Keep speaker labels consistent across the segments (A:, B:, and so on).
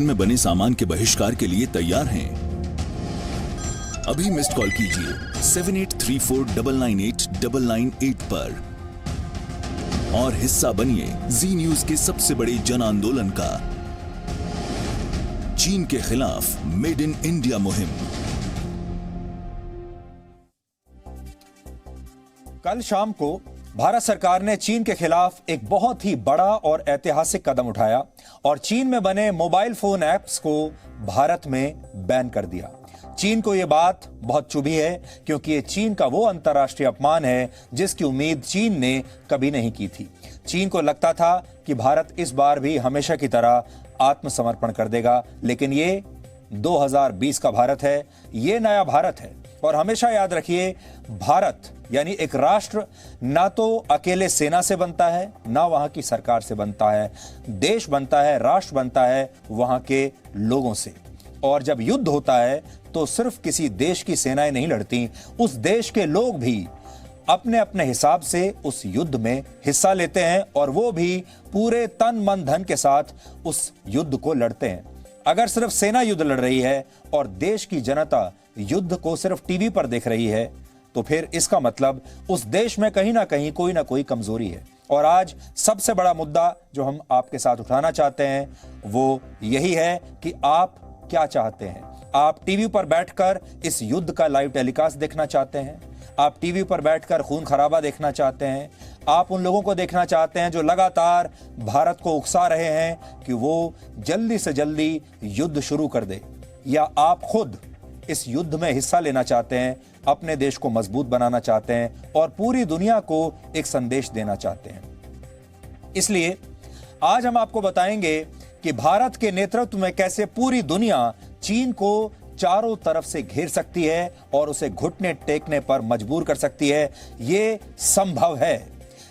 A: में बने सामान के बहिष्कार के लिए तैयार हैं? अभी मिस्ड कॉल कीजिए 7834998998 पर और हिस्सा बनिए जी न्यूज के सबसे बड़े जन आंदोलन का, चीन के खिलाफ मेड इन इंडिया मुहिम।
B: कल शाम को भारत सरकार ने चीन के खिलाफ एक बहुत ही बड़ा और ऐतिहासिक कदम उठाया और चीन में बने मोबाइल फोन ऐप्स को भारत में बैन कर दिया। चीन को यह बात बहुत चुभी है क्योंकि ये चीन का वो अंतर्राष्ट्रीय अपमान है जिसकी उम्मीद चीन ने कभी नहीं की थी। चीन को लगता था कि भारत इस बार भी हमेशा की तरह आत्मसमर्पण कर देगा, लेकिन ये 2020 का भारत है, ये नया भारत है। और हमेशा याद रखिए, भारत यानी एक राष्ट्र ना तो अकेले सेना से बनता है, ना वहां की सरकार से बनता है। देश बनता है, राष्ट्र बनता है वहां के लोगों से। और जब युद्ध होता है तो सिर्फ किसी देश की सेनाएं नहीं लड़ती, उस देश के लोग भी अपने अपने हिसाब से उस युद्ध में हिस्सा लेते हैं और वो भी पूरे तन मन धन के साथ उस युद्ध को लड़ते हैं। अगर सिर्फ सेना युद्ध लड़ रही है और देश की जनता युद्ध को सिर्फ टीवी पर देख रही है, तो फिर इसका मतलब उस देश में कहीं ना कहीं कोई ना कोई कमजोरी है। और आज सबसे बड़ा मुद्दा जो हम आपके साथ उठाना चाहते हैं वो यही है कि आप क्या चाहते हैं। आप टीवी पर बैठकर इस युद्ध का लाइव टेलीकास्ट देखना चाहते हैं? आप टीवी पर बैठकर खून खराबा देखना चाहते हैं? आप उन लोगों को देखना चाहते हैं जो लगातार भारत को उकसा रहे हैं कि वो जल्दी से जल्दी युद्ध शुरू कर दे? या आप खुद इस युद्ध में हिस्सा लेना चाहते हैं, अपने देश को मजबूत बनाना चाहते हैं और पूरी दुनिया को एक संदेश देना चाहते हैं? इसलिए आज हम आपको बताएंगे कि भारत के नेतृत्व में कैसे पूरी दुनिया चीन को चारों तरफ से घेर सकती है और उसे घुटने टेकने पर मजबूर कर सकती है। यह संभव है।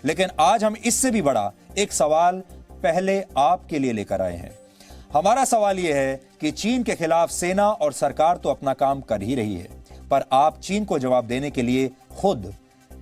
B: लेकिन आज हम इससे भी बड़ा एक सवाल पहले आपके लिए लेकर आए हैं। हमारा सवाल यह है कि चीन के खिलाफ सेना और सरकार तो अपना काम कर ही रही है, पर आप चीन को जवाब देने के लिए खुद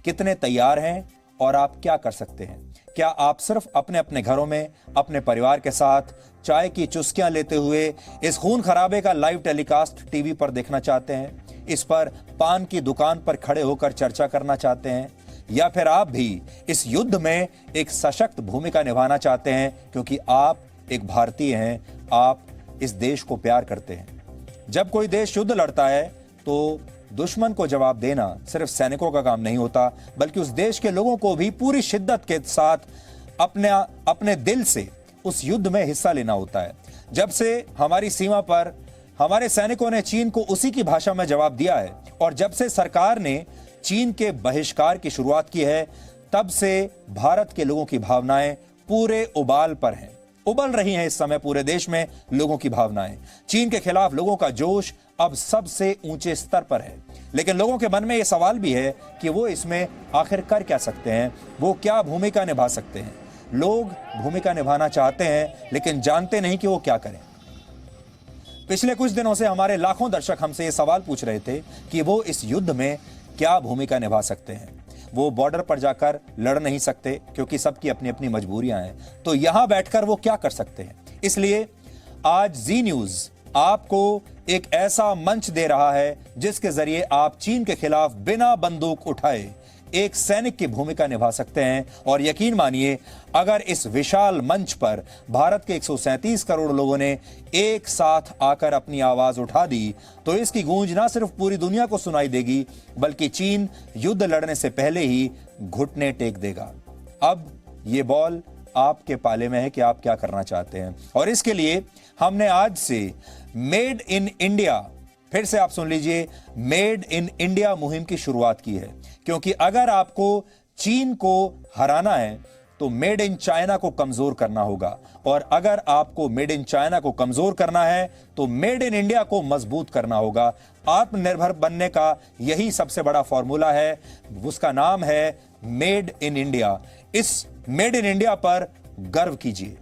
B: कितने तैयार हैं और आप क्या कर सकते हैं? क्या आप सिर्फ अपने अपने घरों में अपने परिवार के साथ चाय की चुस्कियां लेते हुए इस खून खराबे का लाइव टेलीकास्ट टीवी पर देखना चाहते हैं? इस पर पान की दुकान पर खड़े होकर चर्चा करना चाहते हैं? या फिर आप भी इस युद्ध में एक सशक्त भूमिका निभाना चाहते हैं क्योंकि आप एक भारतीय हैं, आप इस देश को प्यार करते हैं? जब कोई देश युद्ध लड़ता है तो दुश्मन को जवाब देना सिर्फ सैनिकों का काम नहीं होता, बल्कि उस देश के लोगों को भी पूरी शिद्दत के साथ अपने दिल से उस युद्ध में हिस्सा लेना होता है। जब से हमारी सीमा पर हमारे सैनिकों ने चीन को उसी की भाषा में जवाब दिया है और जब से सरकार ने चीन के बहिष्कार की शुरुआत की है, तब से भारत के लोगों की भावनाएं पूरे उबाल पर हैं। उबल रही हैं इस समय पूरे देश में लोगों की भावनाएं। चीन के खिलाफ लोगों का जोश अब सबसे ऊंचे स्तर पर है। लेकिन लोगों के मन में यह सवाल भी है कि वो इसमें आखिर कर क्या सकते हैं, वो क्या भूमिका निभा सकते हैं। लोग भूमिका निभाना चाहते हैं लेकिन जानते नहीं कि वो क्या करें। पिछले कुछ दिनों से हमारे लाखों दर्शक हमसे ये सवाल पूछ रहे थे कि वो इस युद्ध में क्या भूमिका निभा सकते हैं। वो बॉर्डर पर जाकर लड़ नहीं सकते क्योंकि सबकी अपनी अपनी मजबूरियां हैं, तो यहां बैठकर वो क्या कर सकते हैं? इसलिए आज जी न्यूज आपको एक ऐसा मंच दे रहा है जिसके जरिए आप चीन के खिलाफ बिना बंदूक उठाए एक सैनिक की भूमिका निभा सकते हैं। और यकीन मानिए, अगर इस विशाल मंच पर भारत के 137 करोड़ लोगों ने एक साथ आकर अपनी आवाज उठा दी तो इसकी गूंज ना सिर्फ पूरी दुनिया को सुनाई देगी, बल्कि चीन युद्ध लड़ने से पहले ही घुटने टेक देगा। अब यह बॉल आपके पाले में है कि आप क्या करना चाहते हैं। और इसके लिए हमने आज से मेड इन इंडिया, फिर से आप सुन लीजिए, मेड इन इंडिया मुहिम की शुरुआत की है। क्योंकि अगर आपको चीन को हराना है तो मेड इन चाइना को कमजोर करना होगा, और अगर आपको मेड इन चाइना को कमजोर करना है तो मेड इन इंडिया को मजबूत करना होगा। आत्मनिर्भर बनने का यही सबसे बड़ा फॉर्मूला है, उसका नाम है मेड इन इंडिया। इस मेड इन इंडिया पर गर्व कीजिए।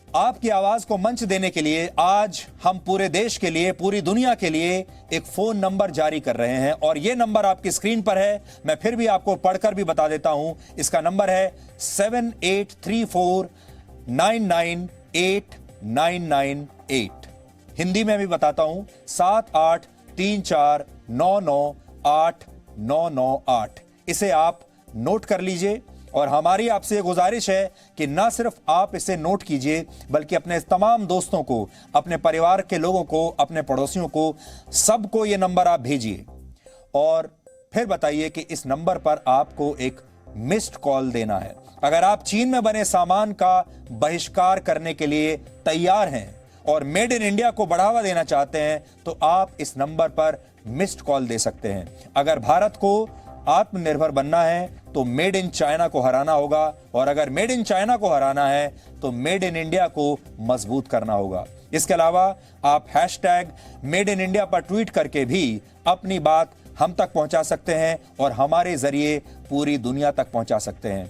B: आपकी आवाज को मंच देने के लिए आज हम पूरे देश के लिए, पूरी दुनिया के लिए एक फोन नंबर जारी कर रहे हैं और यह नंबर आपकी स्क्रीन पर है। मैं फिर भी आपको पढ़कर भी बता देता हूं। इसका नंबर है 7834998888। 998। हिंदी में भी बताता हूं, 7834998998। इसे आप नोट कर लीजिए और हमारी आपसे गुजारिश है कि ना सिर्फ आप इसे नोट कीजिए बल्कि अपने तमाम दोस्तों को, अपने परिवार के लोगों को, अपने पड़ोसियों को, सबको ये नंबर आप भेजिए और फिर बताइए कि इस नंबर पर आपको एक मिस्ड कॉल देना है। अगर आप चीन में बने सामान का बहिष्कार करने के लिए तैयार हैं और मेड इन इंडिया को बढ़ावा देना चाहते हैं तो आप इस नंबर पर मिस्ड कॉल दे सकते हैं। अगर भारत को आत्मनिर्भर बनना है तो मेड इन चाइना को हराना होगा और अगर मेड इन चाइना को हराना है तो मेड इन इंडिया को मजबूत करना होगा। इसके अलावा आप #मेड इन इंडिया पर ट्वीट करके भी अपनी बात हम तक पहुंचा सकते हैं और हमारे जरिए पूरी दुनिया तक पहुंचा सकते हैं।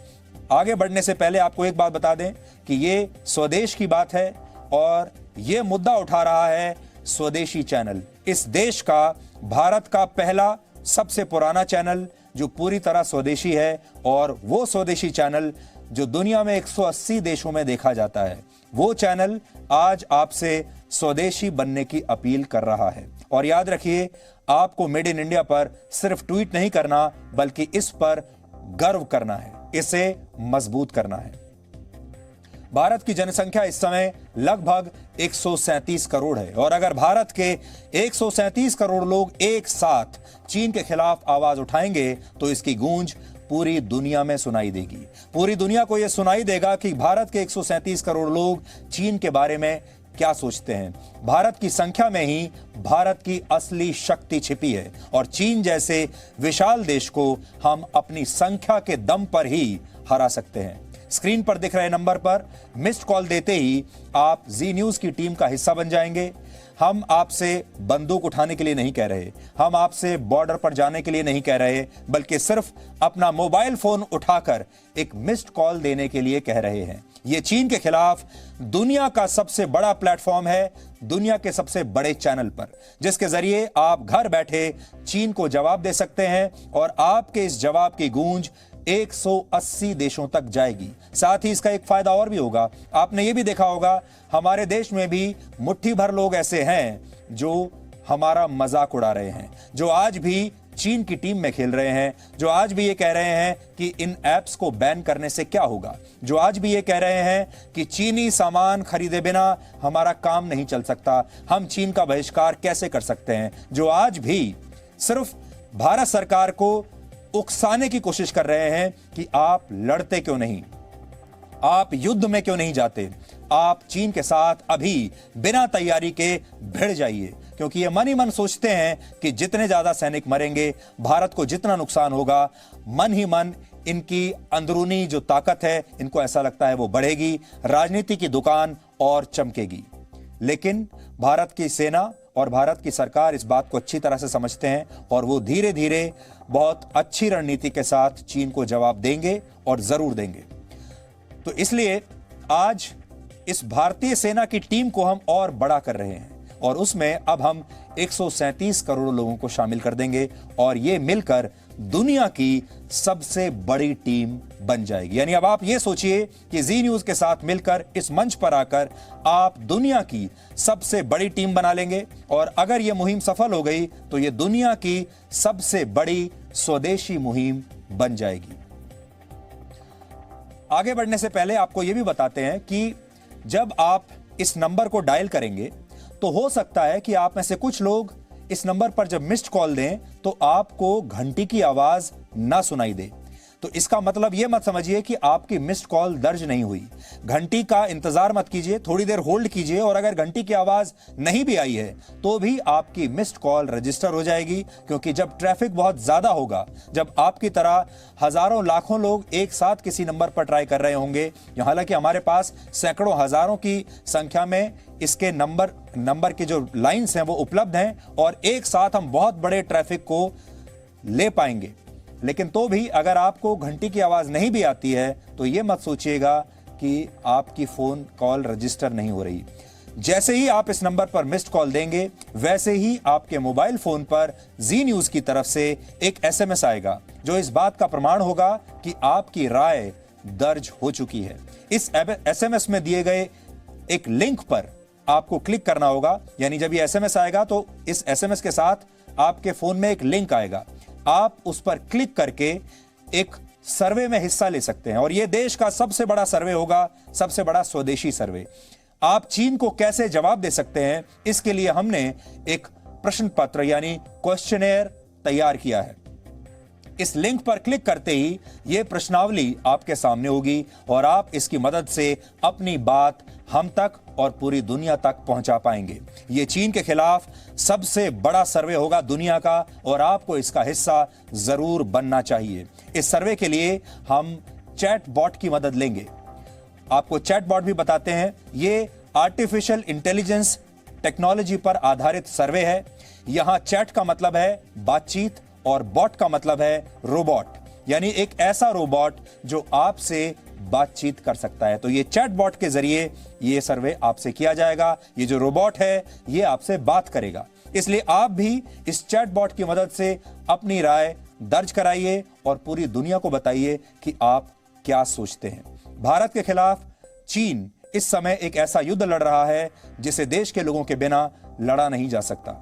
B: आगे बढ़ने से पहले आपको एक बात बता दें कि ये स्वदेश की बात है और ये मुद्दा उठा रहा है स्वदेशी चैनल, इस देश का, भारत का पहला सबसे पुराना चैनल जो पूरी तरह स्वदेशी है और वो स्वदेशी चैनल जो दुनिया में 180 देशों में देखा जाता है। वो चैनल आज आपसे स्वदेशी बनने की अपील कर रहा है और याद रखिए, आपको मेड इन इंडिया पर सिर्फ ट्वीट नहीं करना बल्कि इस पर गर्व करना है, इसे मजबूत करना है। भारत की जनसंख्या इस समय लगभग 137 करोड़ है और अगर भारत के 137 करोड़ लोग एक साथ चीन के खिलाफ आवाज उठाएंगे तो इसकी गूंज पूरी दुनिया में सुनाई देगी। पूरी दुनिया को यह सुनाई देगा कि भारत के 137 करोड़ लोग चीन के बारे में क्या सोचते हैं। भारत की संख्या में ही भारत की असली शक्ति छिपी है और चीन जैसे विशाल देश को हम अपनी संख्या के दम पर ही हरा सकते हैं। स्क्रीन पर दिख रहे नंबर पर मिस्ड कॉल देते ही आप जी न्यूज की टीम का हिस्सा बन जाएंगे। हम आपसे बंदूक उठाने के लिए नहीं कह रहे, हम आपसे बॉर्डर पर जाने के लिए नहीं कह रहे, बल्कि सिर्फ अपना मोबाइल फोन उठाकर एक मिस्ड कॉल देने के लिए कह रहे हैं। यह चीन के खिलाफ दुनिया का सबसे बड़ा प्लेटफॉर्म है, दुनिया के सबसे बड़े चैनल पर, जिसके जरिए आप घर बैठे चीन को जवाब दे सकते हैं और आपके इस जवाब की गूंज 180 देशों तक जाएगी। साथ ही इसका एक फायदा और भी होगा, आपने ये भी देखा होगा हमारे देश में भी मुट्ठी भर लोग ऐसे हैं जो हमारा मजाक उड़ा रहे हैं, जो आज भी चीन की टीम में खेल रहे हैं, जो आज भी ये कह रहे हैं कि इन ऐप्स को बैन करने से क्या होगा, जो आज भी ये कह रहे हैं कि चीनी सामान खरीदे बिना हमारा काम नहीं चल सकता, हम चीन का बहिष्कार कैसे कर सकते हैं, जो आज भी सिर्फ भारत सरकार को उकसाने की कोशिश कर रहे हैं कि आप लड़ते क्यों नहीं, आप युद्ध में क्यों नहीं जाते, आप चीन के साथ अभी बिना तैयारी के भिड़ जाइए, क्योंकि ये मन ही मन सोचते हैं कि जितने ज्यादा सैनिक मरेंगे, भारत को जितना नुकसान होगा, मन ही मन इनकी अंदरूनी जो ताकत है, इनको ऐसा लगता है वो बढ़ेगी, राजनीति की दुकान और चमकेगी। लेकिन भारत की सेना और भारत की सरकार इस बात को अच्छी तरह से समझते हैं और वो धीरे धीरे बहुत अच्छी रणनीति के साथ चीन को जवाब देंगे और जरूर देंगे। तो इसलिए आज इस भारतीय सेना की टीम को हम और बड़ा कर रहे हैं और उसमें अब हम 137 करोड़ लोगों को शामिल कर देंगे और ये मिलकर दुनिया की सबसे बड़ी टीम बन जाएगी। यानी अब आप ये सोचिए कि जी न्यूज के साथ मिलकर इस मंच पर आकर आप दुनिया की सबसे बड़ी टीम बना लेंगे और अगर ये मुहिम सफल हो गई तो ये दुनिया की सबसे बड़ी स्वदेशी मुहिम बन जाएगी। आगे बढ़ने से पहले आपको यह भी बताते हैं कि जब आप इस नंबर को डायल करेंगे तो हो सकता है कि आप में से कुछ लोग इस नंबर पर जब मिस्ड कॉल दें तो आपको घंटी की आवाज ना सुनाई दे। तो इसका मतलब यह मत समझिए कि आपकी मिस्ड कॉल दर्ज नहीं हुई। घंटी का इंतजार मत कीजिए, थोड़ी देर होल्ड कीजिए और अगर घंटी की आवाज नहीं भी आई है तो भी आपकी मिस्ड कॉल रजिस्टर हो जाएगी, क्योंकि जब ट्रैफिक बहुत ज्यादा होगा, जब आपकी तरह हजारों लाखों लोग एक साथ किसी नंबर पर ट्राई कर रहे होंगे, हालांकि हमारे पास सैकड़ों हजारों की संख्या में इसके नंबर की जो लाइंस हैं वो उपलब्ध हैं और एक साथ हम बहुत बड़े ट्रैफिक को ले पाएंगे। लेकिन तो भी अगर आपको घंटी की आवाज नहीं भी आती है तो यह मत सोचिएगा कि आपकी फोन कॉल रजिस्टर नहीं हो रही। जैसे ही आप इस नंबर पर मिस्ड कॉल देंगे वैसे ही आपके मोबाइल फोन पर जी न्यूज की तरफ से एक एसएमएस आएगा जो इस बात का प्रमाण होगा कि आपकी राय दर्ज हो चुकी है। इस एसएमएस में दिए गए एक लिंक पर आपको क्लिक करना होगा। यानी जब ये एसएमएस आएगा तो इस एसएमएस के साथ आपके फोन में एक लिंक आएगा, आप उस पर क्लिक करके एक सर्वे में हिस्सा ले सकते हैं और यह देश का सबसे बड़ा सर्वे होगा, सबसे बड़ा स्वदेशी सर्वे। आप चीन को कैसे जवाब दे सकते हैं, इसके लिए हमने एक प्रश्न पत्र यानी क्वेश्चनेयर तैयार किया है। इस लिंक पर क्लिक करते ही यह प्रश्नावली आपके सामने होगी और आप इसकी मदद से अपनी बात हम तक और पूरी दुनिया तक पहुंचा पाएंगे। यह चीन के खिलाफ सबसे बड़ा सर्वे होगा दुनिया का और आपको इसका हिस्सा जरूर बनना चाहिए। इस सर्वे के लिए हम चैट बॉट की मदद लेंगे। आपको चैट बॉट भी बताते हैं। यह आर्टिफिशियल इंटेलिजेंस टेक्नोलॉजी पर आधारित सर्वे है। यहां चैट का मतलब है बातचीत और बॉट का मतलब है रोबोट, यानी एक ऐसा रोबोट जो आपसे बातचीत कर सकता है। तो ये चैट बॉट के जरिए ये सर्वे आपसे किया जाएगा। ये जो रोबोट है ये आपसे बात करेगा, इसलिए आप भी इस चैट बॉट की मदद से अपनी राय दर्ज कराइए और पूरी दुनिया को बताइए कि आप क्या सोचते हैं। भारत के खिलाफ चीन इस समय एक ऐसा युद्ध लड़ रहा है जिसे देश के लोगों के बिना लड़ा नहीं जा सकता।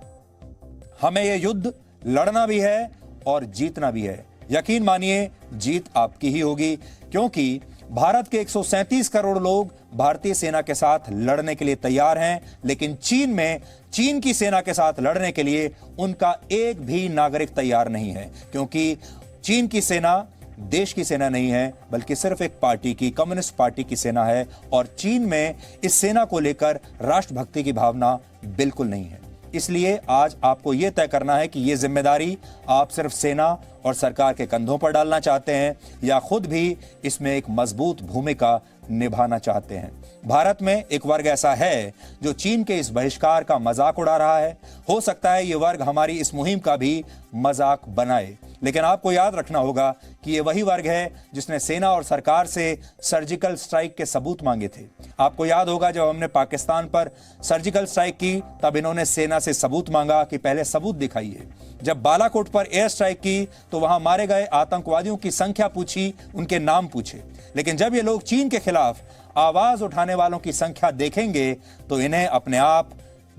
B: हमें यह युद्ध लड़ना भी है और जीतना भी है। यकीन मानिए जीत आपकी ही होगी, क्योंकि भारत के 137 करोड़ लोग भारतीय सेना के साथ लड़ने के लिए तैयार हैं, लेकिन चीन में चीन की सेना के साथ लड़ने के लिए उनका एक भी नागरिक तैयार नहीं है, क्योंकि चीन की सेना देश की सेना नहीं है बल्कि सिर्फ एक पार्टी की, कम्युनिस्ट पार्टी की सेना है और चीन में इस सेना को लेकर राष्ट्रभक्ति की भावना बिल्कुल नहीं है। इसलिए आज आपको यह तय करना है कि यह जिम्मेदारी आप सिर्फ सेना और सरकार के कंधों पर डालना चाहते हैं या खुद भी इसमें एक मजबूत भूमिका निभाना चाहते हैं। भारत में एक वर्ग ऐसा है जो चीन के इस बहिष्कार का मजाक उड़ा रहा है। हो सकता है यह वर्ग हमारी इस मुहिम का भी मजाक बनाए, लेकिन आपको याद रखना होगा कि यह वही वर्ग है जिसने सेना और सरकार से सर्जिकल स्ट्राइक के सबूत मांगे थे। आपको याद होगा जब हमने पाकिस्तान पर सर्जिकल स्ट्राइक की तब इन्होंने सेना से सबूत मांगा कि पहले सबूत दिखाइए। जब बालाकोट पर एयर स्ट्राइक की तो वहां मारे गए आतंकवादियों की संख्या पूछी, उनके नाम पूछे, लेकिन जब ये लोग चीन के खिलाफ आवाज उठाने वालों की संख्या देखेंगे तो इन्हें अपने आप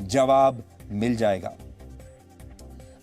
B: जवाब मिल जाएगा।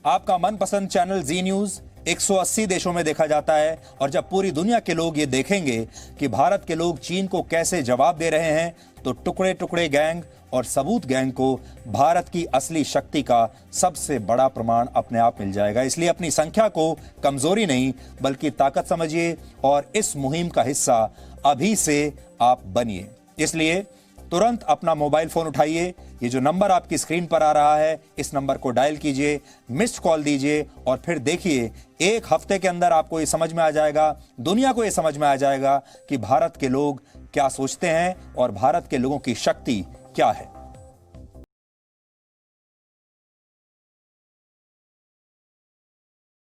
B: आपका मनपसंद चैनल जी न्यूज 180 देशों में देखा जाता है और जब पूरी दुनिया के लोग ये देखेंगे कि भारत के लोग चीन को कैसे जवाब दे रहे हैं तो टुकड़े टुकड़े गैंग और सबूत गैंग को भारत की असली शक्ति का सबसे बड़ा प्रमाण अपने आप मिल जाएगा। इसलिए अपनी संख्या को कमजोरी नहीं बल्कि ताकत समझिए और इस मुहिम का हिस्सा अभी से आप बनिए। इसलिए तुरंत अपना मोबाइल फोन उठाइए, ये जो नंबर आपकी स्क्रीन पर आ रहा है इस नंबर को डायल कीजिए, मिस्ड कॉल दीजिए और फिर देखिए एक हफ्ते के अंदर आपको ये समझ में आ जाएगा, दुनिया को ये समझ में आ जाएगा कि भारत के लोग क्या सोचते हैं और भारत के लोगों की शक्ति क्या है।